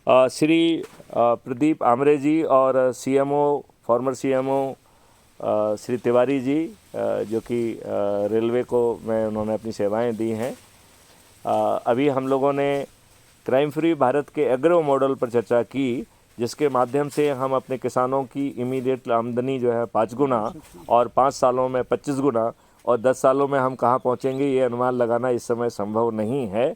श्री प्रदीप आमरे जी और CMO former CMO Shri Tiwari ji, जो कि रेलवे को में उन्होंने अपनी सेवाएं दी हैं। अभी हम लोगों ने क्राइम फ्री भारत के एग्रो मॉडल पर चर्चा की, जिसके माध्यम से हम अपने किसानों की इमीडिएट आमदनी जो है 5 गुना और 5 सालों में 25 गुना और 10 सालों में हम कहाँ पहुँचेंगे ये अनुमान लगाना इस समय संभव नहीं है।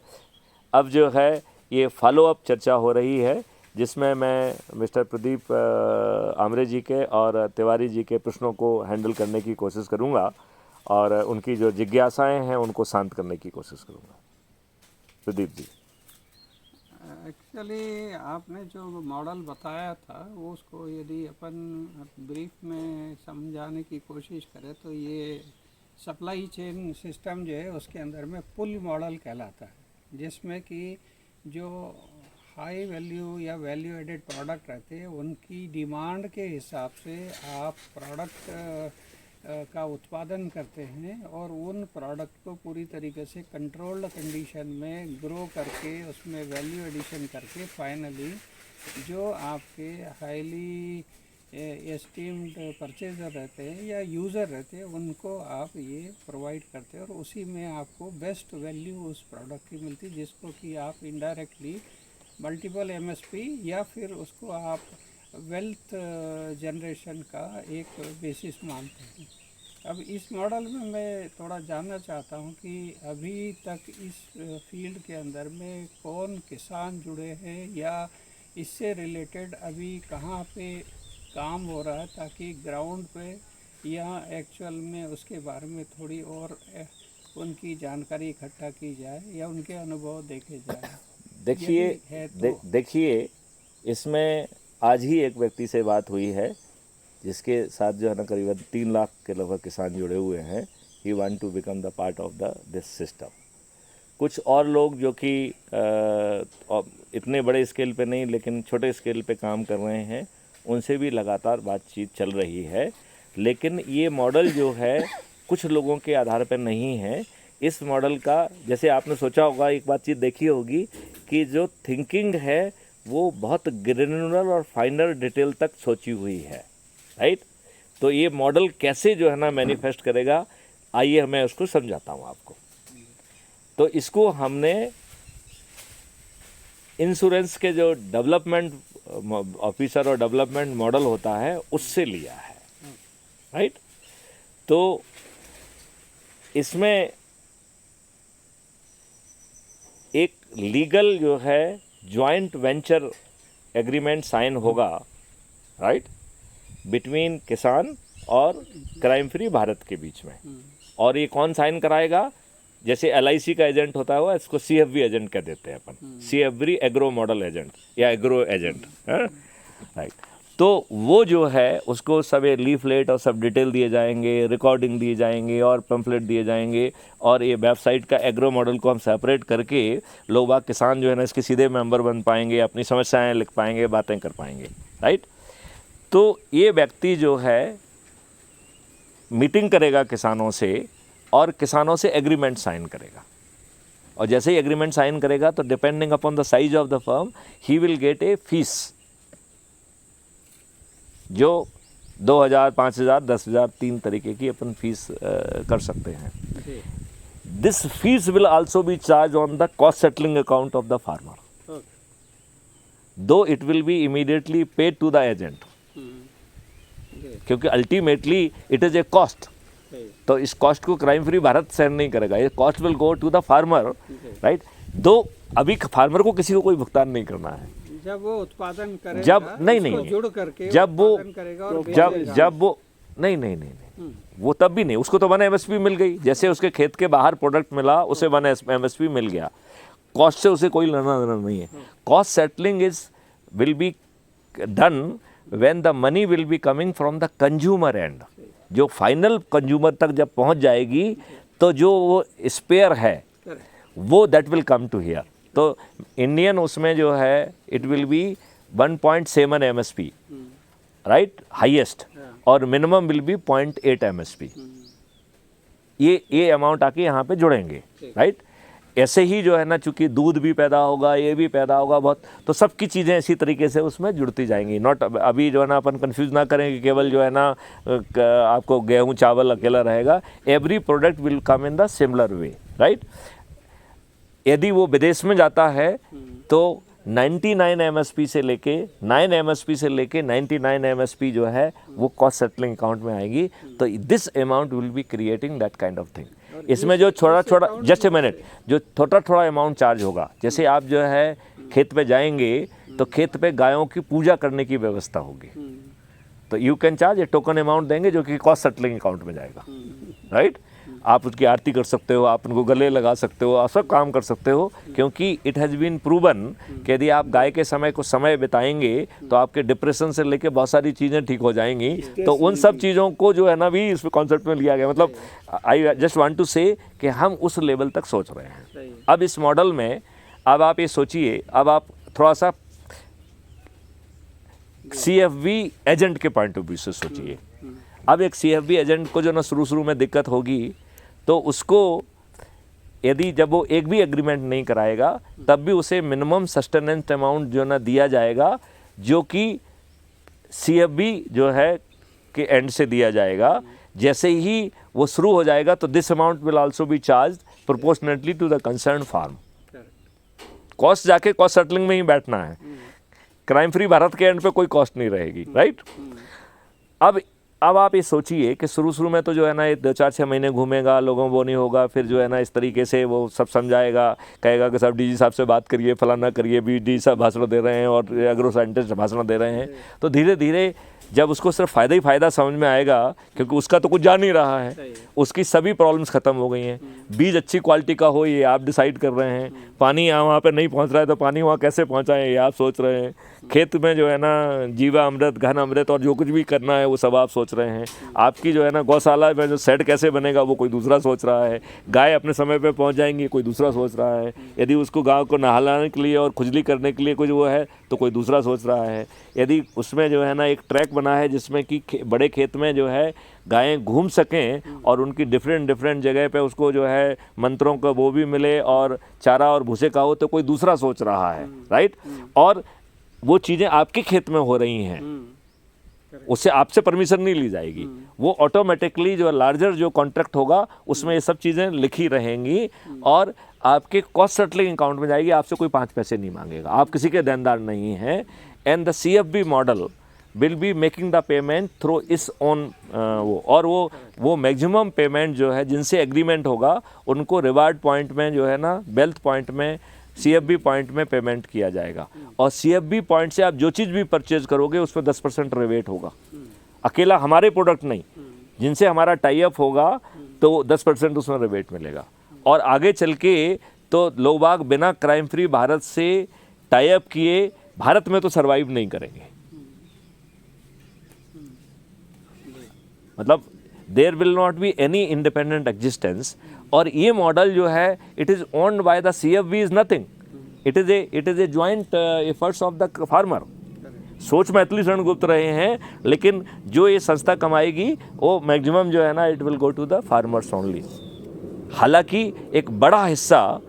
अब जो है ये फॉलो अप चर्चा हो रही है, जिसमें मैं मिस्टर प्रदीप आमरे जी के और तिवारी जी के प्रश्नों को हैंडल करने की कोशिश करूंगा और उनकी जो जिज्ञासाएं हैं उनको शांत करने की कोशिश करूंगा। प्रदीप जी। एक्चुअली आपने जो मॉडल बताया था वो उसको यदि अपन ब्रीफ में समझाने की कोशिश करें तो ये सप्लाई चेन सिस्टम जो है उसके अंदर में पुल मॉडल कहलाता है, जिसमें कि जो हाई वैल्यू या वैल्यू एडेड प्रोडक्ट रहते हैं उनकी डिमांड के हिसाब से आप प्रोडक्ट का उत्पादन करते हैं और उन प्रोडक्ट को पूरी तरीके से कंट्रोल्ड कंडीशन में ग्रो करके उसमें वैल्यू एडिशन करके फाइनली जो आपके हाईली एस्टीम्ड परचेजर रहते हैं या यूज़र रहते हैं उनको आप ये प्रोवाइड करते हैं और उसी में आपको बेस्ट वैल्यू उस प्रोडक्ट की मिलती है, जिसको कि आप इनडायरेक्टली मल्टीपल एमएसपी या फिर उसको आप वेल्थ जनरेशन का एक बेसिस मानते हैं। अब इस मॉडल में मैं थोड़ा जानना चाहता हूं कि अभी तक इस फील्ड के अंदर में कौन किसान जुड़े हैं या इससे रिलेटेड अभी कहाँ पे काम हो रहा है, ताकि ग्राउंड पे या एक्चुअल में उसके बारे में थोड़ी और उनकी जानकारी इकट्ठा की जाए या उनके अनुभव देखे जाए। देखिए इसमें आज ही एक व्यक्ति से बात हुई है जिसके साथ जो है ना करीबन 3 लाख के लगभग किसान जुड़े हुए हैं। He want to become the part of the this system. कुछ और लोग जो कि इतने बड़े स्केल पे नहीं लेकिन छोटे स्केल पे काम कर रहे हैं, उनसे भी लगातार बातचीत चल रही है। लेकिन ये मॉडल जो है कुछ लोगों के आधार पर नहीं है। इस मॉडल का जैसे आपने सोचा होगा, एक बातचीत देखी होगी कि जो थिंकिंग है वो बहुत ग्रेनुलर और फाइनर डिटेल तक सोची हुई है, राइट। तो ये मॉडल कैसे जो है ना मैनिफेस्ट करेगा, आइए मैं उसको समझाता हूँ आपको। तो इसको हमने इंश्योरेंस के जो डेवलपमेंट ऑफिसर और डेवलपमेंट मॉडल होता है उससे लिया है, राइट। तो इसमें एक लीगल जो है जॉइंट वेंचर एग्रीमेंट साइन होगा, राइट, बिटवीन किसान और क्राइम फ्री भारत के बीच में। और ये कौन साइन कराएगा? जैसे LIC का एजेंट होता है इसको CFV एजेंट कह देते हैं अपन, CFV एग्रो मॉडल एजेंट या एग्रो एजेंट, राइट। तो वो जो है उसको सब लीफलेट और सब डिटेल दिए जाएंगे, रिकॉर्डिंग दिए जाएंगे और पम्फलेट दिए जाएंगे। और ये वेबसाइट का एग्रो मॉडल को हम सेपरेट करके लोग बाग किसान जो है ना इसके सीधे मेंबर बन पाएंगे, अपनी समस्याएं लिख पाएंगे, बातें कर पाएंगे, राइट। तो ये व्यक्ति जो है मीटिंग करेगा किसानों से और किसानों से एग्रीमेंट साइन करेगा। और जैसे ही एग्रीमेंट साइन करेगा तो depending upon the size of the firm he will get A fees, जो 2000, 5000, 10,000 3 तरीके की अपन फीस कर सकते हैं। This fees will also be charge on the cost settling account of the farmer, though it will be immediately paid to the agent, क्योंकि ultimately it is a cost. तो इस cost को क्राइम फ्री भारत सहन नहीं करेगा, ये cost will go to the farmer, right. दो अभी फार्मर को किसी को कोई भुगतान नहीं करना है। जब वो उत्पादन करेगा, जब नहीं जुड़ करके जब वो जब वो नहीं वो तब भी नहीं, उसको तो 1 MSP मिल गई। जैसे उसके खेत के बाहर प्रोडक्ट मिला उसे 1 MSP मिल गया, कॉस्ट से उसे कोई लेना देना नहीं है। Cost settling will be done when the money will be coming from the consumer and. जो फाइनल कंज्यूमर तक जब पहुंच जाएगी तो जो वो स्पेयर है वो that will come to here. तो इंडियन उसमें जो है it will be 1.7 MSP, right, highest, और मिनिमम विल बी 0.8 MSP। ये अमाउंट आके यहाँ पे जुड़ेंगे, राइट। ऐसे ही जो है ना, चूंकि दूध भी पैदा होगा, ये भी पैदा होगा बहुत, तो सबकी चीज़ें इसी तरीके से उसमें जुड़ती जाएंगी। नॉट अभी जो है ना अपन कंफ्यूज ना करें कि केवल जो है ना आपको गेहूँ चावल अकेला रहेगा। Every product will come in the similar way, right. यदि वो विदेश में जाता है तो 99 MSP से लेके 9 MSP से लेके 99 MSP जो है वो कॉस्ट सेटलिंग अकाउंट में आएगी। तो this amount will be creating that kind of thing. इसमें जो छोटा छोटा, जस्ट ए मिनट, जो छोटा थोड़ा अमाउंट चार्ज होगा, जैसे आप जो है खेत पे जाएंगे तो खेत पे गायों की पूजा करने की व्यवस्था होगी, तो you can charge A token amount देंगे जो कि कॉस्ट सेटलिंग अकाउंट में जाएगा, राइट। आप उसकी आरती कर सकते हो, आप उनको गले लगा सकते हो, आप सब काम कर सकते हो, क्योंकि इट हैज़ बीन प्रूवन कि यदि आप गाय के समय को समय बिताएंगे तो आपके डिप्रेशन से लेके बहुत सारी चीज़ें ठीक हो जाएंगी। तो उन सब चीज़ों को जो है ना भी इस कॉन्सेप्ट में लिया गया। मतलब आई जस्ट वांट टू से कि हम उस लेवल तक सोच रहे हैं। अब इस मॉडल में अब आप ये सोचिए, अब आप थोड़ा सा CFB एजेंट के पॉइंट ऑफ व्यू से सोचिए। अब एक CFB एजेंट को जो ना शुरू में दिक्कत होगी, तो उसको यदि जब वो एक भी एग्रीमेंट नहीं कराएगा तब भी उसे मिनिमम सस्टेनेंस अमाउंट जो ना दिया जाएगा, जो कि CFB जो है के एंड से दिया जाएगा। जैसे ही वो शुरू हो जाएगा तो this amount will also be charge proportionately to the concern farm. Cost जाके कॉस्ट सेटलिंग में ही बैठना है, क्राइम फ्री भारत के एंड पे कोई कॉस्ट नहीं रहेगी, राइट। अब आप ये सोचिए कि शुरू में तो जो है ना ये 2-4-6 महीने घूमेगा, लोगों वो नहीं होगा, फिर जो है ना इस तरीके से वो सब समझाएगा, कहेगा कि साहब DG साहब से बात करिए, फलाना करिए, DG साहब भाषण दे रहे हैं और एग्रो साइंटिस्ट भाषण दे रहे हैं। तो धीरे धीरे जब उसको सिर्फ फ़ायदा ही फ़ायदा समझ में आएगा, क्योंकि उसका तो कुछ जान नहीं रहा है, उसकी सभी प्रॉब्लम्स ख़त्म हो गई हैं। बीज अच्छी क्वालिटी का हो ये आप डिसाइड कर रहे हैं, पानी वहाँ पे नहीं पहुँच रहा है तो पानी वहाँ कैसे पहुँचाएं ये आप सोच रहे हैं, खेत में जो है ना जीवा अमृत, घन अमृत और जो कुछ भी करना है वो सब आप सोच रहे हैं। आपकी जो है ना गौशाला में जो सेट कैसे बनेगा वो कोई दूसरा सोच रहा है। गाय अपने समय पे पहुंच जाएंगी, कोई दूसरा सोच रहा है। यदि उसको गांव को नहलाने के लिए और खुजली करने के लिए कुछ वो है तो कोई दूसरा सोच रहा है। यदि उसमें जो है ना एक ट्रैक बना है जिसमें कि बड़े खेत में जो है गायें घूम सकें और उनकी डिफरेंट जगह पे उसको जो है मंत्रों का वो भी मिले और चारा और भूसे का हो, तो कोई दूसरा सोच रहा है, राइट। और वो चीज़ें आपके खेत में हो रही हैं, उससे आपसे परमिशन नहीं ली जाएगी, वो ऑटोमेटिकली जो लार्जर जो कॉन्ट्रैक्ट होगा उसमें ये सब चीज़ें लिखी रहेंगी और आपके कॉस्ट सेटलिंग अकाउंट में जाएगी। आपसे कोई 5 पैसे नहीं मांगेगा, आप किसी के देनदार नहीं हैं। And the CFB model will be making the payment through इस ऑन वो मैक्सिमम पेमेंट जो है जिनसे एग्रीमेंट होगा उनको रिवार्ड पॉइंट में जो है ना वेल्थ पॉइंट में CFB पॉइंट में पेमेंट किया जाएगा। और CFB पॉइंट से आप जो चीज़ भी परचेज करोगे उस पर 10% रिबेट होगा। अकेला हमारे प्रोडक्ट नहीं, जिनसे हमारा टाई अप होगा तो 10% उसमें रिबेट मिलेगा। और आगे चल के तो लोग बाग बिना क्राइम फ्री भारत से टाई अप किए भारत में तो सर्वाइव नहीं करेंगे। मतलब there will not be any independent existence. और ये मॉडल जो है it is owned by the CFB is nothing, it is a joint efforts of the farmer. सोच मैथिली शरण गुप्त रहे हैं, लेकिन जो ये संस्था कमाएगी वो मैक्सिमम जो है ना it will go to the farmers only. हालांकि एक बड़ा हिस्सा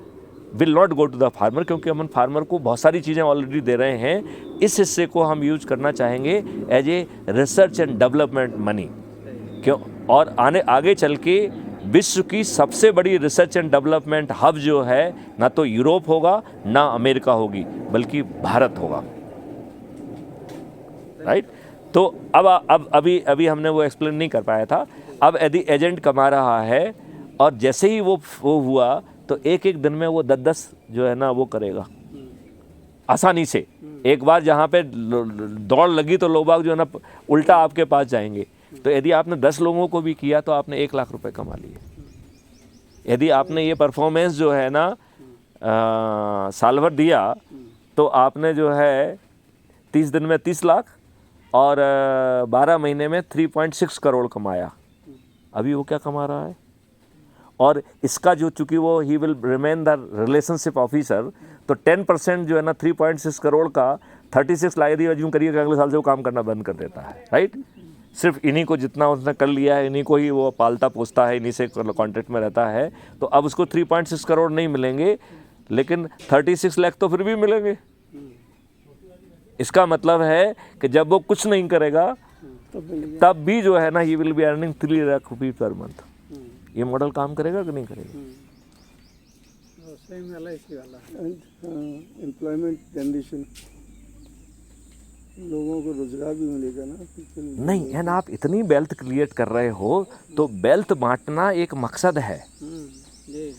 will not go to the farmer, क्योंकि हम फार्मर को बहुत सारी चीज़ें ऑलरेडी दे रहे हैं। इस हिस्से को हम यूज करना चाहेंगे as a research and development money, क्यों। और आगे चल के विश्व की सबसे बड़ी रिसर्च एंड डेवलपमेंट हब जो है ना तो यूरोप होगा ना अमेरिका होगी, बल्कि भारत होगा, राइट। तो अब अभी हमने वो एक्सप्लेन नहीं कर पाया था। अब यदि एजेंट कमा रहा है और जैसे ही वो हुआ तो एक दिन में वो 10 जो है ना वो करेगा आसानी से। एक बार जहाँ पे दौड़ लगी तो लोग बाग जो है ना उल्टा आपके पास जाएंगे। तो यदि आपने 10 लोगों को भी किया तो आपने 1 लाख रुपए कमा लिए। यदि आपने ये परफॉर्मेंस जो है ना साल भर दिया तो आपने जो है 30 दिन में 30 लाख और 12 महीने में 3.6 करोड़ कमाया। अभी वो क्या कमा रहा है। और इसका जो चूँकि वो he will remain the relationship officer, तो 10% जो है ना 3.6 करोड़ का 36 लाख यदि यूँ करिए कि अगले साल से वो काम करना बंद कर देता है, राइट। सिर्फ इन्हीं को जितना उसने कर लिया है इन्हीं को ही वो पालता पोसता है, इन्हीं से कॉन्टेक्ट में रहता है, तो अब उसको 3.6 करोड़ नहीं मिलेंगे, लेकिन 36 लाख तो फिर भी मिलेंगे। इसका मतलब है कि जब वो कुछ नहीं करेगा तब भी जो है ना he will be earning 3 lakh rupees per month. ये मॉडल काम करेगा कि नहीं करेगा? सेम LIC वाला एम्प्लॉयमेंट जनरेशन, लोगों को रोजगार भी मिलेगा ना। नहीं, एंड आप इतनी वेल्थ क्रिएट कर रहे हो तो वेल्थ बांटना एक मकसद है। जी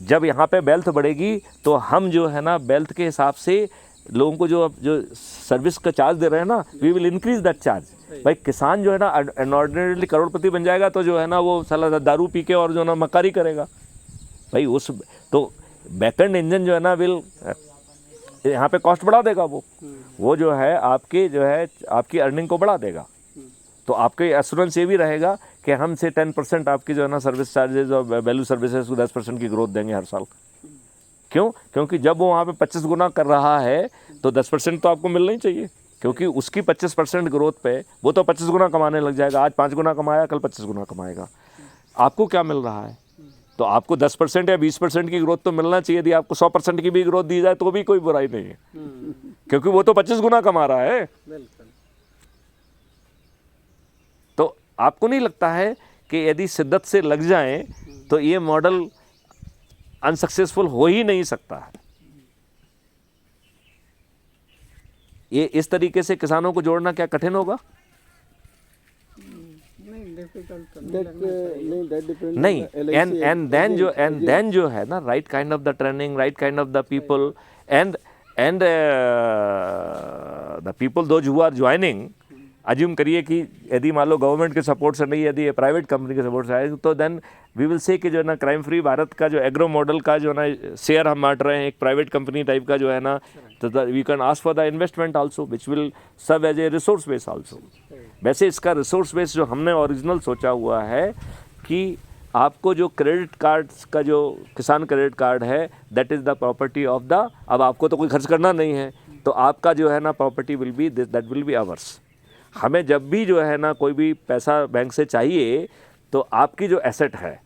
जब यहाँ पे वेल्थ बढ़ेगी तो हम जो है ना वेल्थ के हिसाब से लोगों को जो सर्विस का चार्ज दे रहे हैं ना, we will increase that charge. भाई किसान जो है ना अनऑर्डिनरीली करोड़पति बन जाएगा तो जो है ना वो साला दारू पी के और जो ना मक्कारी करेगा भाई, उस तो बैकएंड इंजन जो है ना विल यहाँ पे कॉस्ट बढ़ा देगा। वो जो है आपके जो है आपकी अर्निंग को बढ़ा देगा। तो आपके एश्योरेंस ये भी रहेगा कि हम से 10% आपकी जो है ना सर्विस चार्जेज और वैल्यू सर्विसेज को 10% की ग्रोथ देंगे हर साल। क्यों? क्योंकि जब वो वहाँ पे 25 गुना कर रहा है तो 10% तो आपको मिलना ही चाहिए, क्योंकि उसकी 25% ग्रोथ पे वो तो 25 गुना कमाने लग जाएगा। आज 5 गुना कमाया, कल 25 गुना कमाएगा। आपको क्या मिल रहा है? तो आपको 10% या 20% की ग्रोथ तो मिलना चाहिए। यदि आपको 100% की भी ग्रोथ दी जाए तो भी कोई बुराई नहीं है, क्योंकि वो तो 25 गुना कमा रहा है। बिल्कुल। तो आपको नहीं लगता है कि यदि शिद्दत से लग जाएं तो ये मॉडल अनसक्सेसफुल हो ही नहीं सकता है? ये इस तरीके से किसानों को जोड़ना क्या कठिन होगा? नहीं, डिफिकल्ट तो नहीं दैट लगना चाहिए। दैट डिपेंड नहीं, and then जो है ना right kind of the training, right kind of the people and the people those who are joining, assume करिए कि यदि मान लो गवर्नमेंट के सपोर्ट से नहीं, यदि ये प्राइवेट कंपनी के सपोर्ट से आए तो देन वी विल से कि जो है ना क्राइम फ्री भारत का जो एग्रो मॉडल का जो है ना शेयर हम बांट रहे हैं एक प्राइवेट कंपनी टाइप का जो है ना, तो we can ask for the investment also which will serve as a resource base also. वैसे इसका रिसोर्स बेस जो हमने ओरिजिनल सोचा हुआ है कि आपको जो क्रेडिट कार्ड का जो किसान क्रेडिट कार्ड है that is the property of the, अब आपको तो कोई खर्च करना नहीं है तो आपका जो है ना property will be that will be hours. हमें जब भी जो है ना कोई भी पैसा बैंक से चाहिए तो आपकी जो एसेट है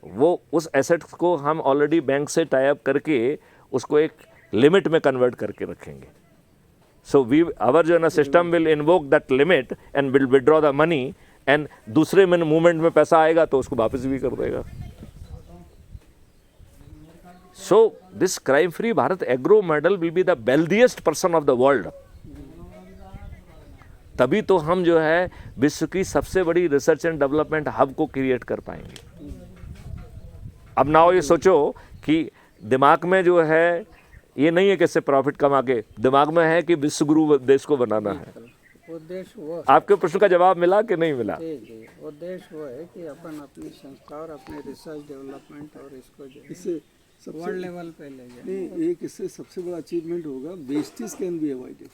वो उस एसेट को हम ऑलरेडी बैंक से टाई अप करके उसको एक लिमिट में कन्वर्ट करके रखेंगे। सो वी आवर जो है ना system will invoke that limit and will withdraw the money and दूसरे में मूवमेंट में पैसा आएगा तो उसको वापस भी कर देगा। So this crime free Bharat agro model will be the wealthiest person of the world. तभी तो हम जो है विश्व की सबसे बड़ी रिसर्च एंड डेवलपमेंट हब को क्रिएट कर पाएंगे। अब नाउ ये सोचो कि दिमाग में जो है ये नहीं है कि इससे प्रॉफिट कमा के, दिमाग में है कि विश्व गुरु देश को बनाना है। उद्देश्य वो आपके प्रश्न का जवाब मिला कि नहीं मिला? जी, उद्देश्य वो है कि अपन अपनी संस्था और अपने रिसर्च डेवलपमेंट और इसको जो इससे वर्ल्ड लेवल पे ले जाए। नहीं, एक इससे सबसे बड़ा अचीवमेंट होगा वेस्टेज कैन बी अवॉइडेड।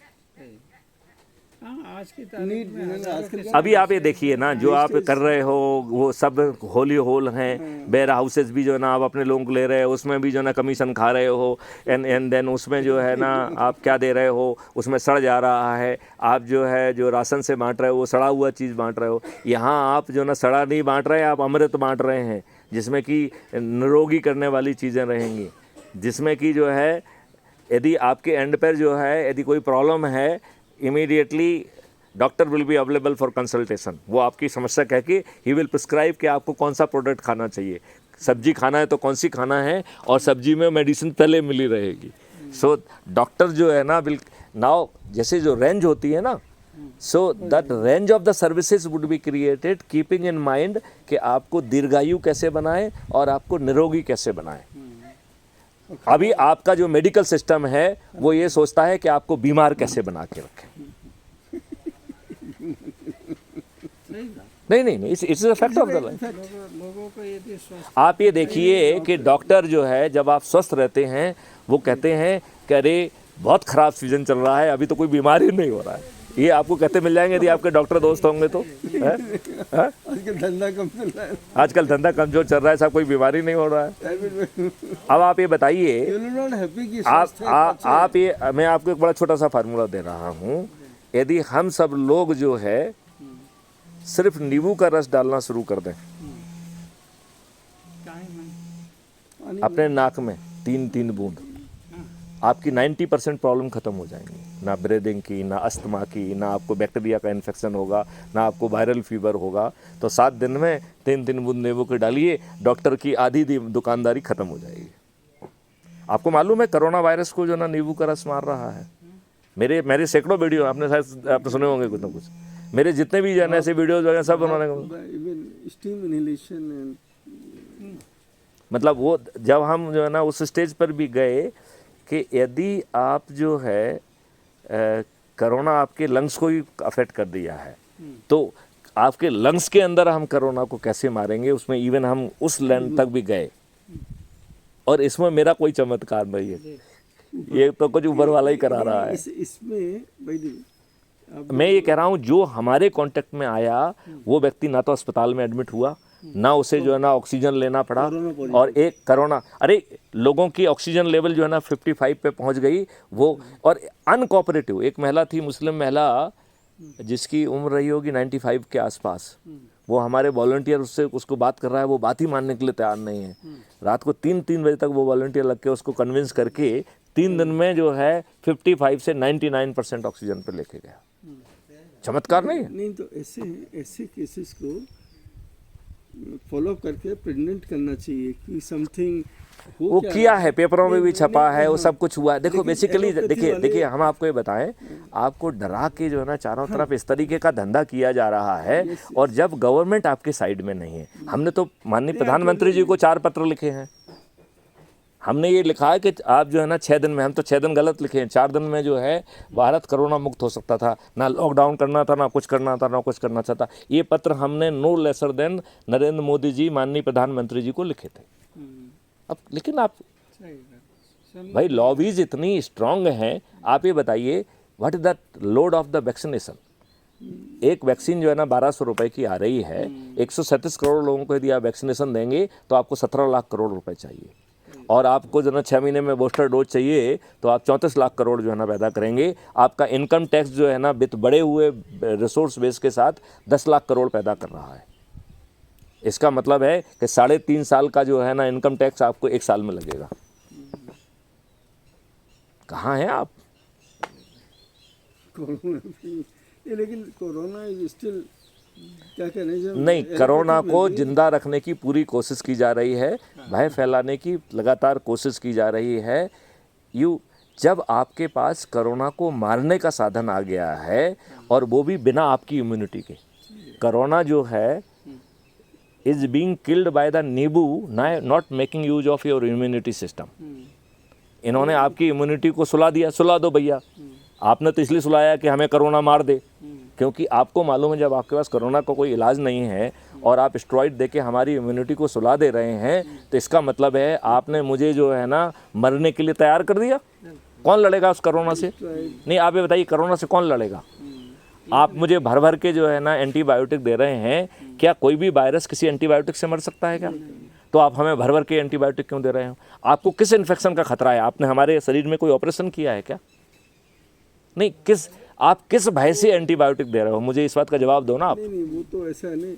हाँ, आज की तारीख में आजकल अभी आप ये देखिए ना जो आप कर रहे हो वो सब होली होल हैं, वेयर हाउसेज भी जो है ना आप अपने लोगों को ले रहे हो, उसमें भी जो है ना कमीशन खा रहे हो एंड देन उसमें जो है ना आप क्या दे रहे हो, उसमें सड़ जा रहा है। आप जो है जो राशन से बांट रहे हो वो सड़ा हुआ चीज़ बांट रहे हो। यहाँ आप जो ना सड़ा नहीं बांट रहे, आप अमृत बांट रहे हैं जिसमें कि निरोगी करने वाली चीज़ें रहेंगी, जिसमें कि जो है यदि आपके एंड पर जो है यदि कोई प्रॉब्लम है immediately doctor will be available for consultation. वो आपकी समस्या कह के ही विल प्रिस्क्राइब कि आपको कौन सा प्रोडक्ट खाना चाहिए। सब्जी खाना है तो कौन सी खाना है, और सब्जी में मेडिसिन पहले मिली रहेगी। सो डॉक्टर जो है ना विल नाउ जैसे जो रेंज होती है ना, so that range of the services would be created keeping in mind कि आपको दीर्घायु कैसे बनाएं और आपको निरोगी कैसे बनाएं। अभी आपका जो मेडिकल सिस्टम है वो ये सोचता है कि आपको बीमार कैसे बना के रखें। नहीं, it's a fact of the life. लोगों को यदि आप ये देखिए कि डॉक्टर जो है जब आप स्वस्थ रहते हैं वो कहते हैं कि अरे बहुत ख़राब सीजन चल रहा है, अभी तो कोई बीमारी नहीं हो रहा है। ये आपको कहते मिल जाएंगे यदि आपके डॉक्टर दोस्त होंगे तो। आजकल धंधा कम चल रहा है, आजकल धंधा कमजोर चल रहा है, साहब कोई बीमारी नहीं हो रहा है। अब आप ये बताइए, आप ये मैं आपको एक बड़ा छोटा सा फार्मूला दे रहा हूँ। यदि हम सब लोग जो है सिर्फ नींबू का रस डालना शुरू कर दें पानी अपने नाक में 3-3 बूंद, आपकी 90% प्रॉब्लम खत्म हो जाएंगी। ना ब्रीदिंग की, ना अस्थमा की, ना आपको बैक्टीरिया का इन्फेक्शन होगा, ना आपको वायरल फीवर होगा। तो 7 दिन में 3-3 बूंद नींबू के डालिए, डॉक्टर की आधी दुकानदारी खत्म हो जाएगी। आपको मालूम है कोरोना वायरस को जो ना नींबू का रस मार रहा है। मेरे सैकड़ों वीडियो आपने शायद आपने सुने होंगे कुछ ना कुछ। मेरे जितने भी जो है ना ऐसे वीडियोज वगैरह सब उन्होंने, इवन स्टीम इनहेलेशन एंड मतलब वो जब हम जो है ना उस स्टेज पर भी गए कि यदि आप जो है कोरोना आपके लंग्स को ही अफेक्ट कर दिया है, तो आपके लंग्स के अंदर हम कोरोना को कैसे मारेंगे, उसमें इवन हम उस लेंथ तक भी गए। और इसमें मेरा कोई चमत्कार नहीं है, ये तो कुछ ऊपर वाला ही करा रहा है। इसमें भाई मैं ये कह रहा हूँ जो हमारे कांटेक्ट में आया वो व्यक्ति ना तो अस्पताल में एडमिट हुआ, ना उसे जो है ना ऑक्सीजन लेना पड़ा, और एक कोरोना, अरे लोगों की ऑक्सीजन लेवल जो है ना 55 पे पहुंच गई वो। और अनकोऑपरेटिव एक महिला थी, मुस्लिम महिला, जिसकी उम्र रही होगी 95 के आसपास। वो हमारे वॉलंटियर उसको बात कर रहा है, वो बात ही मानने के लिए तैयार नहीं है। रात को 3-3 बजे तक वो वॉलंटियर लग के उसको कन्विंस करके 3 दिन में जो है 55 से 99% ऑक्सीजन पर लेके गया। चमत्कार नहीं है? नहीं, तो ऐसे केसेस को फॉलो करके प्रेग्नेंट करना चाहिए कि समथिंग वो किया है, पेपरों में भी छपा है, वो सब कुछ हुआ है। देखो बेसिकली देखिए हम आपको ये बताएं, आपको डरा के जो है ना चारों तरफ इस तरीके का धंधा किया जा रहा है, और जब गवर्नमेंट आपके साइड में नहीं है। हमने तो माननीय प्रधानमंत्री जी को 4 पत्र लिखे हैं। हमने ये लिखा है कि आप जो है ना 6 दिन में, हम तो 6 दिन गलत लिखे हैं, 4 दिन में जो है भारत कोरोना मुक्त हो सकता था, ना लॉकडाउन करना था, ना कुछ करना था, ना कुछ करना चाहता। ये पत्र हमने no lesser than Narendra Modi ji माननीय प्रधानमंत्री जी को लिखे थे। अब लेकिन आप भाई लॉबीज इतनी स्ट्रांग हैं, आप ये बताइए what is the load of the vaccination. एक वैक्सीन जो है ना 1200 रुपए की आ रही है, 137 करोड़ लोगों को यदि आप वैक्सीनेशन देंगे तो आपको 17 लाख करोड़ रुपए चाहिए, और आपको जो है ना 6 महीने में बूस्टर डोज चाहिए तो आप 34 लाख करोड़ जो है ना पैदा करेंगे। आपका इनकम टैक्स जो है ना विद बढ़े हुए रिसोर्स बेस के साथ 10 लाख करोड़ पैदा कर रहा है। इसका मतलब है कि 3.5 साल का जो है ना इनकम टैक्स आपको 1 साल में लगेगा। कहाँ हैं आप? लेकिन कोरोना इज स्टिल क्या कहने नहीं, कोरोना को जिंदा रखने की पूरी कोशिश की जा रही है, भय फैलाने की लगातार कोशिश की जा रही है। जब आपके पास कोरोना को मारने का साधन आ गया है, और वो भी बिना आपकी इम्यूनिटी के, कोरोना जो है is being killed by the nimbu, not making use of your immunity system. इन्होंने आपकी इम्यूनिटी को सुला दिया। सुला दो भैया, आपने तो इसलिए सुलाया कि हमें कोरोना मार दे, क्योंकि आपको मालूम है जब आपके पास कोरोना का कोई इलाज नहीं है और आप स्टेरॉइड देके हमारी इम्यूनिटी को सुला दे रहे हैं, तो इसका मतलब है आपने मुझे जो है ना मरने के लिए तैयार कर दिया। कौन लड़ेगा उस कोरोना से? नहीं, आप ये बताइए कोरोना से कौन लड़ेगा? आप मुझे भर भर के जो है ना एंटीबायोटिक दे रहे हैं, क्या कोई भी वायरस किसी एंटीबायोटिक से मर सकता है क्या? तो आप हमें भर भर के एंटीबायोटिक क्यों दे रहे हो? आपको किस इन्फेक्शन का खतरा है? आपने हमारे शरीर में कोई ऑपरेशन किया है क्या? नहीं, आप किस भय से एंटीबायोटिक दे रहे हो? मुझे इस बात का जवाब दो ना आप। नहीं, वो तो ऐसा है नहीं,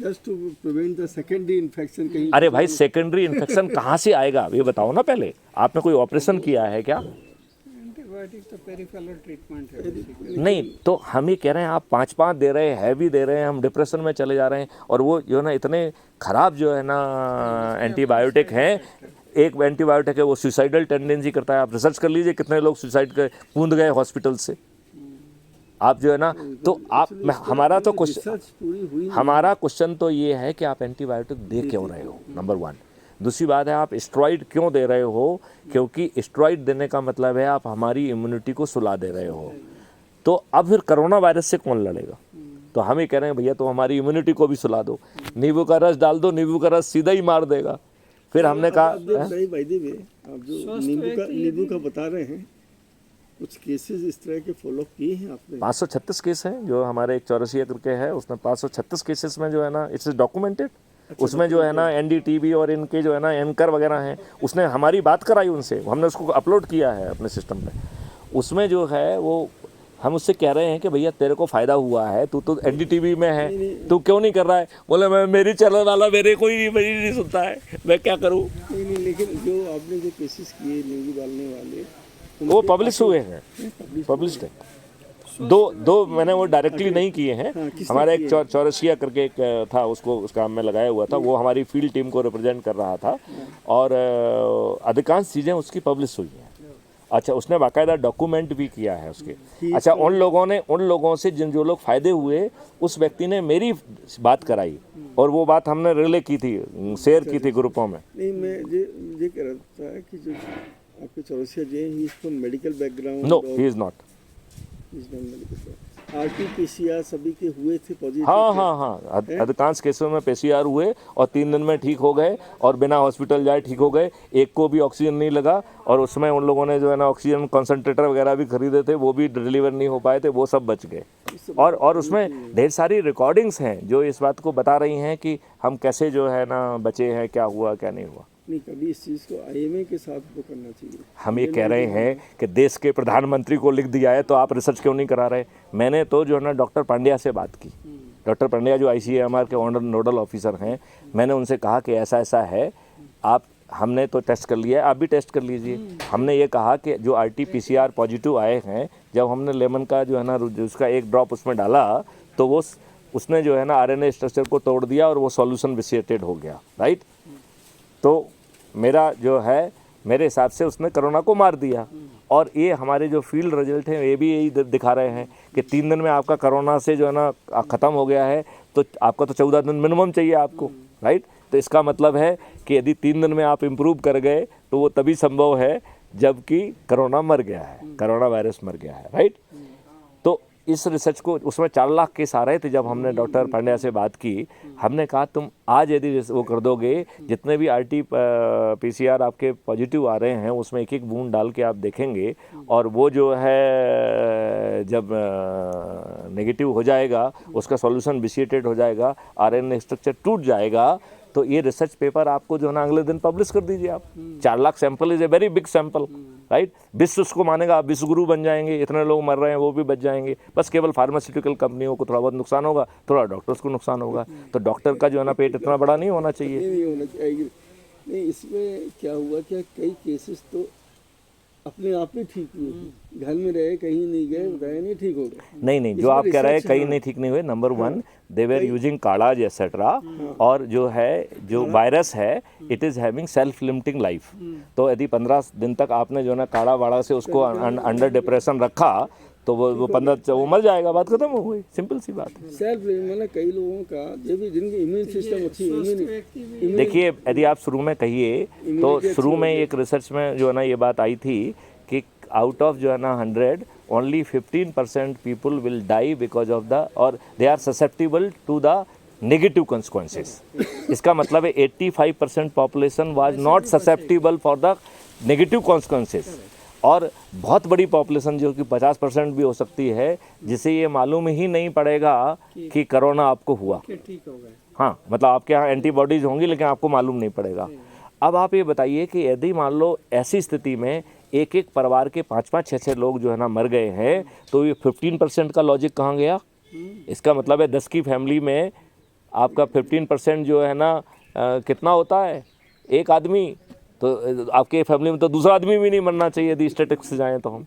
just to prevent the secondary infection कहीं। अरे भाई, सेकेंडरी इन्फेक्शन कहाँ से आएगा ये बताओ ना पहले। आपने कोई ऑपरेशन किया है क्या? एंटीबायोटिक तो पेरिफेरल ट्रीटमेंट है। नहीं, तो हम ही कह रहे हैं आप 5-5 दे रहे हैं, हैवी दे रहे हैं, हम डिप्रेशन में चले जा रहे हैं। और वो जो है ना इतने खराब जो है ना एंटीबायोटिक हैं। एक एंटीबायोटिक है वो सुसाइडल टेंडेंसी करता है। आप रिसर्च कर लीजिए कितने लोग सुसाइड कर कूद गए हॉस्पिटल से। आप जो है ना, तो आप हमारा क्वेश्चन तो ये है कि आप एंटीबायोटिक दे क्यों रहे हो, नंबर 1। दूसरी बात है आप स्टेरॉइड क्यों दे रहे हो? क्योंकि स्टेरॉइड देने का मतलब है आप हमारी इम्यूनिटी को सुला दे रहे हो। तो अब फिर कोरोना वायरस से कौन लड़ेगा? तो हम ही कह रहे हैं भैया तो हमारी इम्यूनिटी को भी सुला दो, नींबू का रस डाल दो, नींबू का रस सीधा ही मार देगा। फिर हमने कहा आप जो नींबू का बता रहे हैं, कुछ केसेस इस तरह के फॉलो किए हैं आपने? 536 केस हैं जो हमारे एक 84 एकड़ के है, उसमें 536 केसेस में जो है ना इट्स डॉक्यूमेंटेड। उसमें जो है ना एनडीटीवी और इनके जो है ना एंकर वगैरह हैं, उसने हमारी बात कराई उनसे, हमने उसको अपलोड किया है अपने सिस्टम पे। उसमें जो है वो हम उससे कह रहे हैं कि भैया तेरे को फ़ायदा हुआ है, तू तो एनडीटीवी में है, तू क्यों नहीं कर रहा है? बोले मैं मेरी चैनल वाला मेरी नहीं सुनता है, मैं क्या करूँ? नहीं, लेकिन जो आपने जो केसेस किए नींबू डालने वाले, वो पब्लिश हुए हैं, पब्लिश्ड है। दो मैंने वो डायरेक्टली नहीं किए हैं। हमारा एक चौरसिया करके एक था, उसको उस काम में लगाया हुआ था, वो हमारी फील्ड टीम को रिप्रेजेंट कर रहा था, और अधिकांश चीज़ें उसकी पब्लिश हुई हैं। अच्छा, उसने बाकायदा डॉक्यूमेंट भी किया है उसके। अच्छा, उन लोगों से जो लोग फ़ायदे हुए, उस व्यक्ति ने मेरी बात कराई, और वो बात हमने रिले की थी, शेयर की थी ग्रुपों में। नहीं, मैं ये कह रहा था कि जो आपके चौरसिया जी हैं, he is from medical background? No, he is not. RT-PCR सभी के हुए थे पॉजिटिव? हाँ, अधिकांश केसों में PCR हुए और 3 दिन में ठीक हो गए, और बिना हॉस्पिटल जाए ठीक हो गए। एक को भी ऑक्सीजन नहीं लगा, और उसमें उन लोगों ने जो है ना ऑक्सीजन कॉन्सेंट्रेटर वगैरह भी खरीदे थे, वो भी डिलीवर नहीं हो पाए थे, वो सब बच गए। और उसमें ढेर सारी रिकॉर्डिंग्स हैं जो इस बात को बता रही हैं कि हम कैसे जो है ना बचे हैं, क्या हुआ क्या नहीं हुआ। नहीं, कभी इस चीज़ को IMA के साथ वो करना चाहिए। हम ये कह रहे हैं कि देश के प्रधानमंत्री को लिख दिया है, तो आप रिसर्च क्यों नहीं करा रहे? मैंने तो जो है ना डॉक्टर पांड्या से बात की। डॉक्टर पांड्या जो ICMR के नोडल ऑफिसर हैं, मैंने उनसे कहा कि ऐसा ऐसा है, हमने तो टेस्ट कर लिया है, आप भी टेस्ट कर लीजिए। हमने ये कहा कि जो RT-PCR पॉजिटिव आए हैं, जब हमने लेमन का जो है ना उसका एक ड्रॉप उसमें डाला, तो उसने जो है ना RNA स्ट्रक्चर को तोड़ दिया, और वो सॉल्यूशन विसिएटेड हो गया, राइट? तो मेरा जो है, मेरे हिसाब से उसने कोरोना को मार दिया। और ये हमारे जो फील्ड रिजल्ट हैं, ये भी यही दिखा रहे हैं कि 3 दिन में आपका कोरोना से जो है ना ख़त्म हो गया है, तो आपका तो 14 दिन मिनिमम चाहिए आपको, राइट? तो इसका मतलब है कि यदि 3 दिन में आप इम्प्रूव कर गए, तो वो तभी संभव है जबकि कोरोना मर गया है, कोरोना वायरस मर गया है, राइट? तो इस रिसर्च को, उसमें 4 लाख केस आ रहे थे। जब हमने डॉक्टर पांड्या से बात की, हमने कहा तुम आज यदि वो कर दोगे, जितने भी RT-PCR आपके पॉजिटिव आ रहे हैं, उसमें एक एक बूंद डाल के आप देखेंगे, और वो जो है जब नेगेटिव हो जाएगा, उसका सॉल्यूशन विसिएटेड हो जाएगा, RNA स्ट्रक्चर टूट जाएगा, तो ये रिसर्च पेपर आपको जो है ना अगले दिन पब्लिश कर दीजिए आप। 4 lakh sample is a very big sample, right? विश्व उसको मानेगा, आप विश्वगुरु बन जाएंगे, इतने लोग मर रहे हैं वो भी बच जाएंगे। बस केवल फार्मास्यूटिकल कंपनियों को थोड़ा बहुत नुकसान होगा, थोड़ा डॉक्टर्स को नुकसान होगा। तो डॉक्टर का जो है ना पेट इतना बड़ा नहीं होना चाहिए। नहीं होना चाहिए। नहीं, इसमें क्या हुआ, क्या कई केसेस तो अपने आप ही ठीक हुए, घर में रहे, कहीं नहीं गए, बताया नहीं, ठीक हो गए। नहीं, जो आप कह रहे हैं कहीं नहीं ठीक नहीं हुए, नंबर 1 दे वेर यूजिंग काढ़ा एक्सेट्रा, और जो है जो वायरस है, it is having self limiting life. तो यदि 15 दिन तक आपने जो है ना काढ़ा वाड़ा से उसको अंडर डिप्रेशन रखा, तो वो 15 वो मर जाएगा, बात खत्म हो गई, सिंपल सी बात है। सेल्फ मतलब कई लोगों का जो भी जिनकी इम्यून सिस्टम अच्छी, देखिए, यदि आप शुरू में कहिए, तो शुरू में एक रिसर्च में जो है ना ये बात आई थी कि आउट ऑफ जो है ना 100 only 15% people will die because of the, और they are susceptible to the negative consequences। इसका मतलब है 85% population was not susceptible for the negative consequences, और बहुत बड़ी पॉपुलेशन जो कि 50% भी हो सकती है, जिसे ये मालूम ही नहीं पड़ेगा कि कोरोना आपको हुआ। ठीक हो गए। हाँ, मतलब आपके यहाँ एंटीबॉडीज़ होंगी, लेकिन आपको मालूम नहीं पड़ेगा। अब आप ये बताइए कि यदि मान लो ऐसी स्थिति में एक एक परिवार के 5-5, 6-6 लोग जो है ना मर गए हैं, तो ये 15% का लॉजिक कहाँ गया? इसका मतलब है 10 की फैमिली में आपका 15% जो है ना कितना होता है? एक आदमी। तो आपके फैमिली में तो दूसरा आदमी भी नहीं मरना चाहिए यदि स्टैटिस्टिक्स से जाएँ तो हम।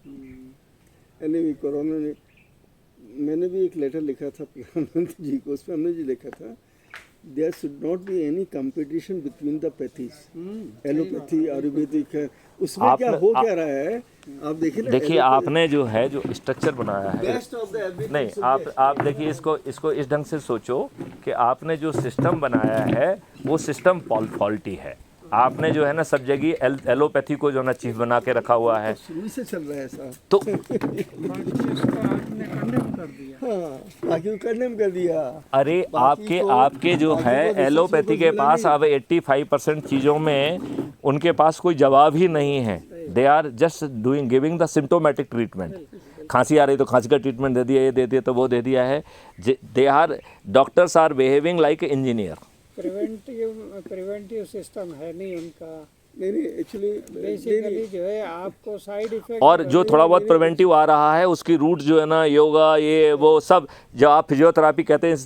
कोरोना ने, मैंने भी एक लेटर लिखा था प्रधानमंत्री जी को, उसमें हमने जी लिखा था, there should not be any competition between the pathies, allopathy, Ayurvedic है, उसमें क्या हो क्या रहा है आप देखिए। आपने जो है जो स्ट्रक्चर बनाया है, नहीं, आप देखिए इसको इस ढंग से सोचो कि आपने जो सिस्टम बनाया है वो सिस्टम फॉल्टी है। आपने जो है ना सब जगह एलोपैथी को जो है ना चीफ बना के रखा हुआ है, शुरू से चल रहा है ऐसा। तो कंडेम कर दिया। अरे आपके जो है एलोपैथी के पास अब 85% चीज़ों में उनके पास कोई जवाब ही नहीं है। They are just giving the symptomatic treatment. खांसी आ रही तो खांसी का ट्रीटमेंट दे दिया, ये दे दिया तो वो दे दिया है। They are, doctors are behaving like engineer. Preventive system है नहीं उनका। नहीं एक्चुअली बेसिकली जो है आपको साइड इफेक्ट और जो थोड़ा बहुत प्रिवेंटिव आ रहा है उसकी रूट जो है ना योगा ये वो सब जो आप फिजियोथेरापी कहते हैं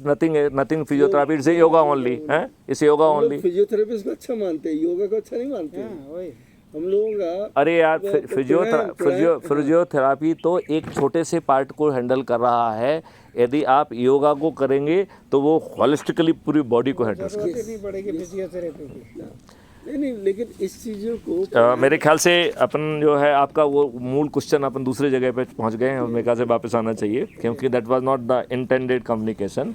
nothing physiotherapy it's yoga only है, इस योगा ओनली। फिजियोथेरेपिस्ट को अच्छा मानते हैं, योगा को अच्छा नहीं मानते हैं। वही हम लोगों का अरे यार फिजियोथेरापी तो एक छोटे से पार्ट को हैंडल कर रहा है। यदि आप योगा को करेंगे तो वो होलिस्टिकली पूरी बॉडी को हैंडल जरूरत ही नहीं पड़ेगी फिजियोथेरेपी की। नहीं लेकिन इस चीज़ों को मेरे ख्याल से अपन जो है आपका वो मूल क्वेश्चन अपन दूसरे जगह पे पहुंच गए हैं और मेरे ख्याल से वापस आना चाहिए क्योंकि that was not the intended communication.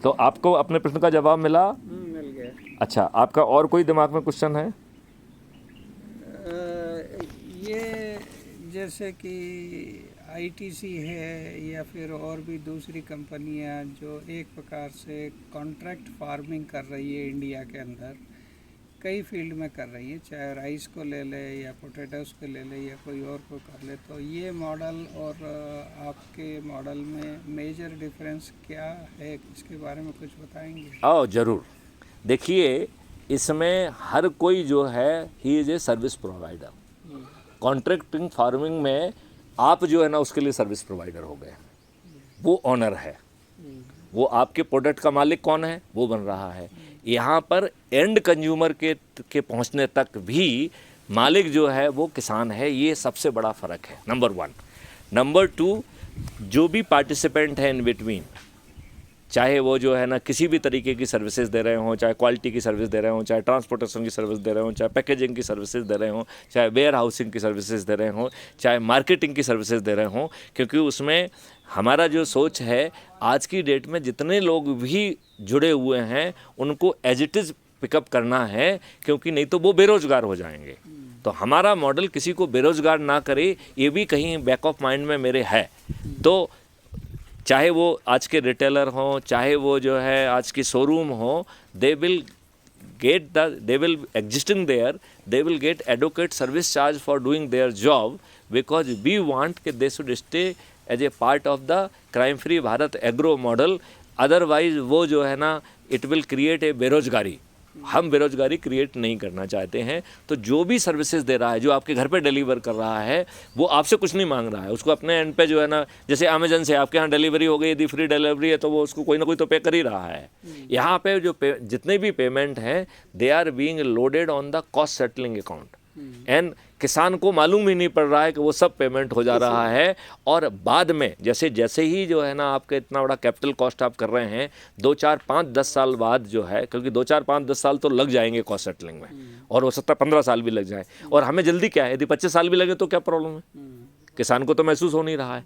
तो आपको अपने प्रश्न का जवाब मिला? मिल गया। अच्छा, आपका और कोई दिमाग में क्वेश्चन है? ये जैसे कि आईटीसी है या फिर और भी दूसरी कंपनियां जो एक प्रकार से कॉन्ट्रैक्ट फार्मिंग कर रही है इंडिया के अंदर, कई फील्ड में कर रही है, चाहे राइस को ले ले या पोटैटोस को ले ले या कोई और को कर ले, तो ये मॉडल और आपके मॉडल में मेजर डिफरेंस क्या है, इसके बारे में कुछ बताएंगे? आओ ज़रूर। देखिए, इसमें हर कोई जो है he is a service provider. Contracting farming में आप जो है ना उसके लिए सर्विस प्रोवाइडर हो गए, वो ऑनर है, वो आपके प्रोडक्ट का मालिक कौन है वो बन रहा है। यहाँ पर एंड कंज्यूमर के पहुँचने तक भी मालिक जो है वो किसान है, ये सबसे बड़ा फ़र्क है, नंबर 1। नंबर 2, जो भी पार्टिसिपेंट है इन बिटवीन, चाहे वो जो है ना किसी भी तरीके की सर्विसेज दे रहे हों, चाहे क्वालिटी की सर्विस दे रहे हों, चाहे ट्रांसपोर्टेशन की सर्विस दे रहे हों, चाहे पैकेजिंग की सर्विसेज दे रहे हों, चाहे वेयर हाउसिंग की सर्विसेज दे रहे हों, चाहे मार्केटिंग की सर्विसेज दे रहे हों, क्योंकि उसमें हमारा जो सोच है आज की डेट में जितने लोग भी जुड़े हुए हैं उनको एज इट इज़ पिकअप करना है, क्योंकि नहीं तो वो बेरोज़गार हो जाएंगे। तो हमारा मॉडल किसी को बेरोज़गार ना करे, ये भी कहीं बैक ऑफ माइंड में मेरे है। तो चाहे वो आज के रिटेलर हों, चाहे वो जो है आज की शोरूम हो, they will existing there, they will get advocate service charge for doing their job, because we want कि they should stay as a part of the crime free Bharat agro model. Otherwise वो जो है ना it will create a बेरोजगारी। हम बेरोजगारी create नहीं करना चाहते हैं। तो जो भी सर्विसेज दे रहा है, जो आपके घर पे डिलीवर कर रहा है, वो आपसे कुछ नहीं मांग रहा है, उसको अपने एंड पे जो है ना, जैसे अमेजन से आपके यहाँ डिलीवरी हो गई, यदि फ्री डिलीवरी है तो वो उसको कोई ना कोई तो पे कर ही रहा है। यहाँ पे जो जितने भी पेमेंट हैं they are being loaded on the cost settling account, and किसान को मालूम ही नहीं पड़ रहा है कि वो सब पेमेंट हो जा रहा है। और बाद में जैसे ही जो है ना आपके इतना बड़ा कैपिटल कॉस्ट आप कर रहे हैं, 2, 4, 5, 10 साल बाद जो है, क्योंकि 2, 4, 5, 10 साल तो लग जाएंगे कॉस्ट सेटलिंग में, और हो सकता है 15 साल भी लग जाए, और हमें जल्दी क्या है, यदि 25 साल भी लगे तो क्या प्रॉब्लम है, किसान को तो महसूस हो नहीं रहा है।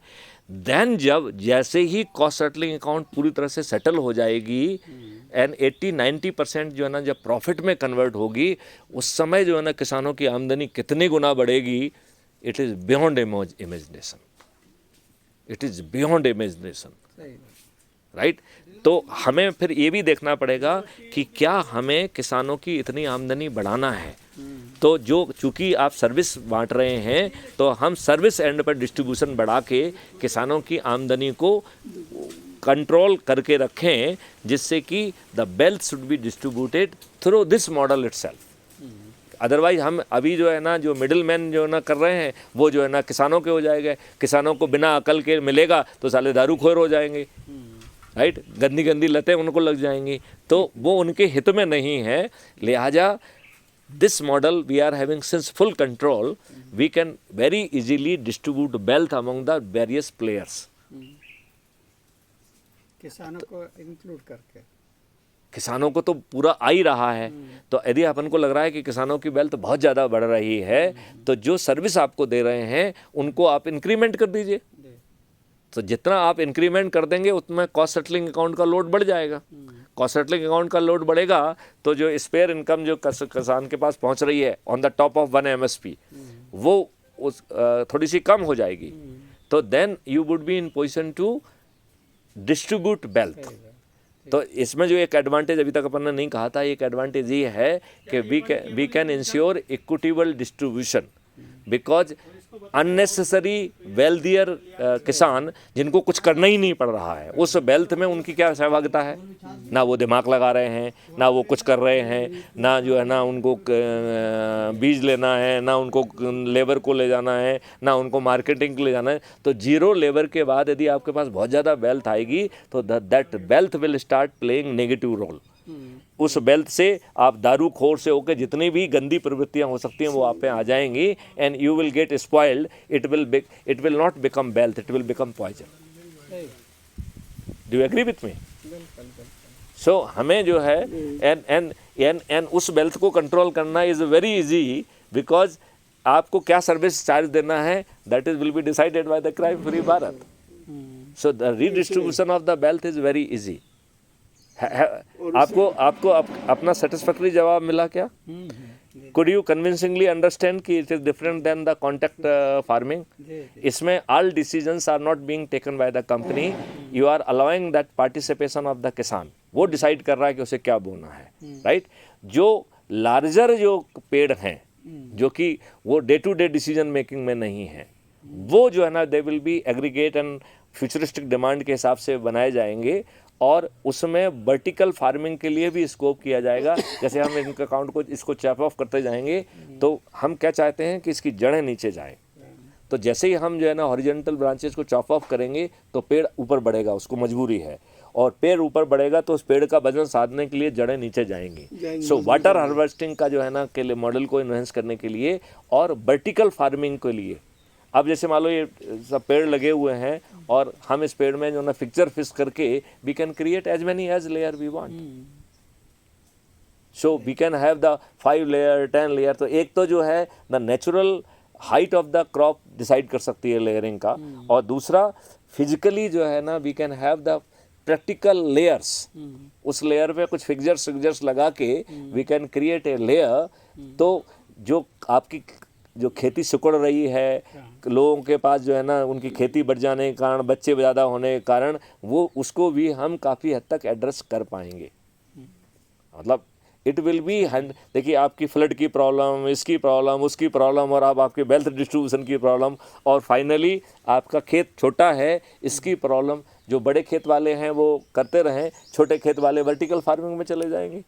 देन जैसे ही कॉस्ट सेटलिंग अकाउंट पूरी तरह से सेटल हो जाएगी एंड 80-90% जो है ना जब प्रॉफिट में कन्वर्ट होगी, उस समय जो है ना किसानों की आमदनी कितने गुना बढ़ेगी, it is beyond imagination, it is beyond imagination, right. तो हमें फिर ये भी देखना पड़ेगा कि क्या हमें किसानों की इतनी आमदनी बढ़ाना है, तो चूँकि आप सर्विस बांट रहे हैं, तो हम सर्विस एंड पर डिस्ट्रीब्यूशन बढ़ा के किसानों की आमदनी को कंट्रोल करके रखें, जिससे कि the wealth should be distributed through this model itself. Otherwise हम अभी जो है ना जो मिडिल मैन जो है ना कर रहे हैं, वो जो है ना किसानों के हो जाएगा। किसानों को बिना अकल के मिलेगा तो साले दारूखोर हो जाएंगे, राइट, गंदी गंदी लतें उनको लग जाएंगी, तो वो उनके हित में नहीं है। लिहाजा this model we are having since full control, we can very easily distribute wealth among the various players. किसानों को इंक्लूड करके, किसानों को तो पूरा आ ही रहा है। तो यदि अपन को लग रहा है कि किसानों की वेल्थ बहुत ज़्यादा बढ़ रही है, तो जो सर्विस आपको दे रहे हैं उनको आप इंक्रीमेंट कर दीजिए। तो जितना आप इंक्रीमेंट कर देंगे उतना कॉस्ट सेटलिंग अकाउंट का लोड बढ़ जाएगा। कॉस्ट सेटलिंग अकाउंट का लोड बढ़ेगा तो जो स्पेयर इनकम जो किसान के पास पहुंच रही है on the top of 1 MSP, वो थोड़ी सी कम हो जाएगी। तो then you would be in position to distribute wealth. तो इसमें जो एक एडवांटेज अभी तक अपन ने नहीं कहा था, एक एडवांटेज ये है कि we can ensure equitable distribution, because unnecessary wealthier किसान जिनको कुछ करना ही नहीं पड़ रहा है, उस वेल्थ में उनकी क्या सहभागिता है? ना वो दिमाग लगा रहे हैं, ना वो कुछ कर रहे हैं, ना जो है ना उनको बीज लेना है, ना उनको लेबर को ले जाना है, ना उनको मार्केटिंग के ले जाना है। तो जीरो लेबर के बाद यदि आपके पास बहुत ज़्यादा वेल्थ आएगी तो that wealth will start playing negative role. उस वेल्थ से आप दारू खोर से होकर जितनी भी गंदी प्रवृत्तियां हो सकती हैं वो आप पे आ जाएंगी, and you will get spoiled. It will not become wealth, it will become poison. Do you agree with me? So हमें जो है एंड उस वेल्थ को कंट्रोल करना इज वेरी इजी, बिकॉज आपको क्या सर्विस चार्ज देना है that is will be decided by the crime free Bharat. So the redistribution of the wealth is very easy. आपको अपना सेटिस्फैक्टरी जवाब मिला क्या? कुड यू कन्विंसिंगली अंडरस्टैंड कि it is different than the contract farming? इसमें all decisions are not being taken by the company, you are allowing that participation of the kisan. वो decide कर रहा है कि उसे क्या बोना है, राइट? जो लार्जर जो पेड़ हैं जो कि वो day to day decision making में नहीं है, वो जो है ना they will be aggregate and futuristic demand के हिसाब से बनाए जाएंगे, और उसमें वर्टिकल फार्मिंग के लिए भी स्कोप किया जाएगा। जैसे हम इनके अकाउंट को इसको चैप ऑफ करते जाएंगे तो हम क्या चाहते हैं कि इसकी जड़ें नीचे जाएं। तो जैसे ही हम जो है ना हॉरिजॉन्टल ब्रांचेस को चॉप ऑफ करेंगे तो पेड़ ऊपर बढ़ेगा, उसको मजबूरी है, और पेड़ ऊपर बढ़ेगा तो उस पेड़ का वजन साधने के लिए जड़ें नीचे जाएंगी। सो वाटर हार्वेस्टिंग का जो है ना के लिए मॉडल को इन्हेंस करने के लिए और वर्टिकल फार्मिंग के लिए, अब जैसे मान लो ये सब पेड़ लगे हुए हैं और हम इस पेड़ में जो ना पिक्चर फिक्स करके we can create as many as layer we want. So we can have the 5 layer 10 layer. तो एक तो जो है the natural height of the crop decide कर सकती है लेयरिंग का, और दूसरा फिजिकली जो है ना we can have the practical layers. उस लेयर पे कुछ फिक्सर्स लगा के we can create a layer. तो जो आपकी जो खेती सिकुड़ रही है, लोगों के पास जो है ना उनकी खेती बढ़ जाने के कारण, बच्चे ज़्यादा होने के कारण, वो उसको भी हम काफ़ी हद तक एड्रेस कर पाएंगे। मतलब इट विल बी देखिए आपकी फ्लड की प्रॉब्लम, इसकी प्रॉब्लम, उसकी प्रॉब्लम, और अब आपके वेल्थ डिस्ट्रीब्यूशन की प्रॉब्लम, और फाइनली आपका खेत छोटा है इसकी प्रॉब्लम। जो बड़े खेत वाले हैं वो करते रहें, छोटे खेत वाले वर्टिकल फार्मिंग में चले जाएंगे।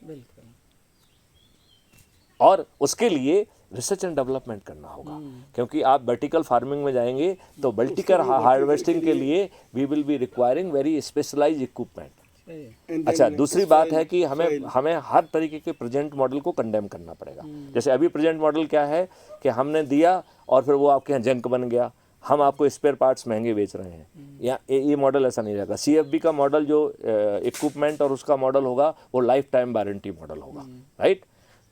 और उसके लिए रिसर्च एंड डेवलपमेंट करना होगा, क्योंकि आप वर्टिकल फार्मिंग में जाएंगे तो वर्टिकल हार्वेस्टिंग के लिए we will be requiring very specialised equipment. अच्छा, दूसरी बात है कि हमें हर तरीके के प्रेजेंट मॉडल को कंडेम करना पड़ेगा। जैसे अभी प्रेजेंट मॉडल क्या है कि हमने दिया और फिर वो आपके यहाँ जंक बन गया, हम आपको स्पेयर पार्ट्स महंगे बेच रहे हैं। या ये मॉडल ऐसा नहीं रहेगा। CFB का मॉडल जो इक्विपमेंट और उसका मॉडल होगा वो लाइफ टाइम वारंटी मॉडल होगा, राइट?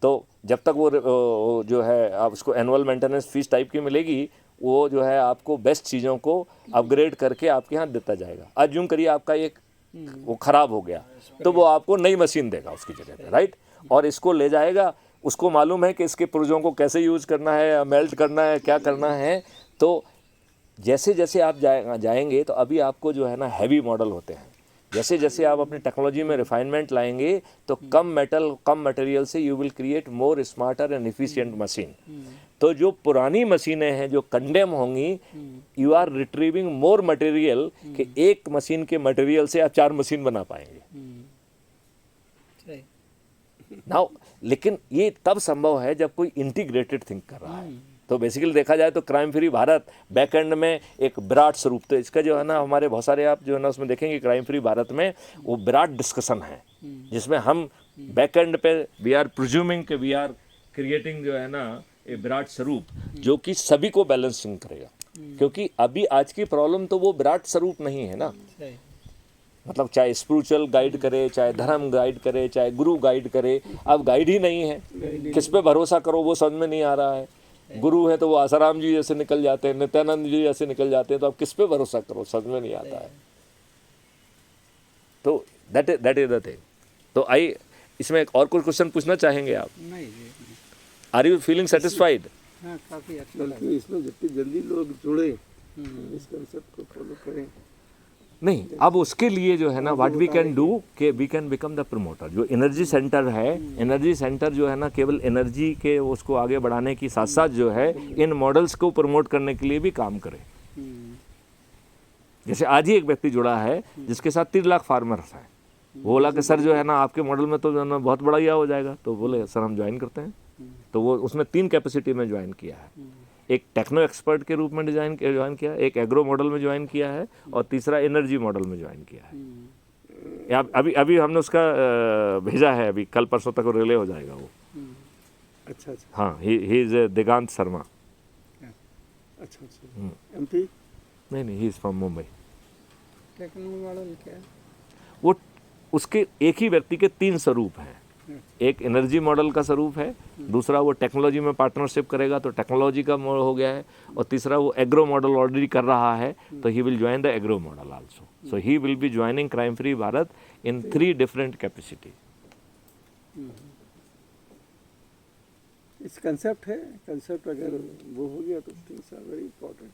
तो जब तक वो जो है आप उसको एनुअल मेंटेनेंस फीस टाइप की मिलेगी, वो जो है आपको बेस्ट चीज़ों को अपग्रेड करके आपके यहाँ देता जाएगा। अज्यूम करिए आपका एक वो ख़राब हो गया तो वो आपको नई मशीन देगा उसकी जगह पे, राइट? और इसको ले जाएगा, उसको मालूम है कि इसके पुर्जों को कैसे यूज़ करना है, मेल्ट करना है, क्या करना है। तो जैसे जैसे आप जाएंगे तो अभी आपको जो है ना हैवी मॉडल होते हैं, जैसे जैसे आप अपनी टेक्नोलॉजी में रिफाइनमेंट लाएंगे तो कम मटेरियल से you will create more smarter and efficient machine. तो जो पुरानी मशीनें हैं जो कंडेम होंगी, you are retrieving more material कि एक मशीन के मटेरियल से आप 4 मशीन बना पाएंगे। नाउ लेकिन ये तब संभव है जब कोई इंटीग्रेटेड थिंक कर रहा है। तो बेसिकली देखा जाए तो crime free Bharat back and में एक विराट स्वरूप, तो इसका जो है ना हमारे बहुत सारे आप जो है ना उसमें देखेंगे क्राइम फ्री भारत में वो विराट डिस्कशन है, जिसमें हम बैक एंड पे वी आर प्रिज्यूमिंग कि वी आर क्रिएटिंग जो है ना एक विराट स्वरूप जो कि सभी को बैलेंसिंग करेगा। क्योंकि अभी आज की प्रॉब्लम तो वो विराट स्वरूप नहीं है ना, मतलब चाहे स्पिरिचुअल गाइड करे, चाहे धर्म गाइड करे, चाहे गुरु गाइड करे, अब गाइड ही नहीं है। किस पे भरोसा करो वो समझ में नहीं आ रहा है। गुरु है तो वो आसाराम जी जैसे निकल जाते हैं, नित्यानंद जी जैसे निकल जाते हैं, तो आप किस पे भरोसा करो, समझ में नहीं आता है। तो दैट इज द थिंग। तो आई इसमें एक और कोई क्वेश्चन पूछना चाहेंगे आप? नहीं जी, आर यू फीलिंग सेटिस्फाइड? हाँ, काफ़ी अच्छा बल्कि इसमें जितनी जल्दी लोग जुड़े इस कंसेप्ट को फॉलो करें नहीं, अब उसके लिए जो है ना व्हाट वी कैन डू कि we can become the promoter. जो एनर्जी सेंटर है, एनर्जी सेंटर जो है ना केवल एनर्जी के उसको आगे बढ़ाने की साथ साथ जो है इन मॉडल्स को प्रमोट करने के लिए भी काम करे। जैसे आज ही एक व्यक्ति जुड़ा है जिसके साथ 3 लाख फार्मर्स हैं। वो बोला कि सर जो है ना आपके मॉडल में तो जो है ना बहुत बड़ा यह हो जाएगा। तो बोले सर हम ज्वाइन करते हैं। तो वो उसने 3 कैपेसिटी में ज्वाइन किया है। एक टेक्नो एक्सपर्ट के रूप में ज्वाइन किया, एक एग्रो मॉडल में ज्वाइन किया है और तीसरा एनर्जी मॉडल में ज्वाइन किया है। अभी हमने उसका भेजा है, अभी कल परसों तक रिले हो जाएगा वो। अच्छा अच्छा हाँ, ही इज दिगांत शर्मा। अच्छा अच्छा एमपी नहीं, he is from Mumbai. Techno model क्या है? वो उसके एक ही व्यक्ति के 3 स्वरूप हैं। एक एनर्जी मॉडल का स्वरूप है, दूसरा वो टेक्नोलॉजी में पार्टनरशिप करेगा तो टेक्नोलॉजी का मॉडल हो गया है, और तीसरा वो एग्रो मॉडल ऑलरेडी कर रहा है तो he will join the agro model also. So he will be joining crime free Bharat in 3 different capacity. इस कंसेप्ट है, कंसेप्ट अगर वो हो गया तो थिंग्स आर वेरी इंपॉर्टेंट।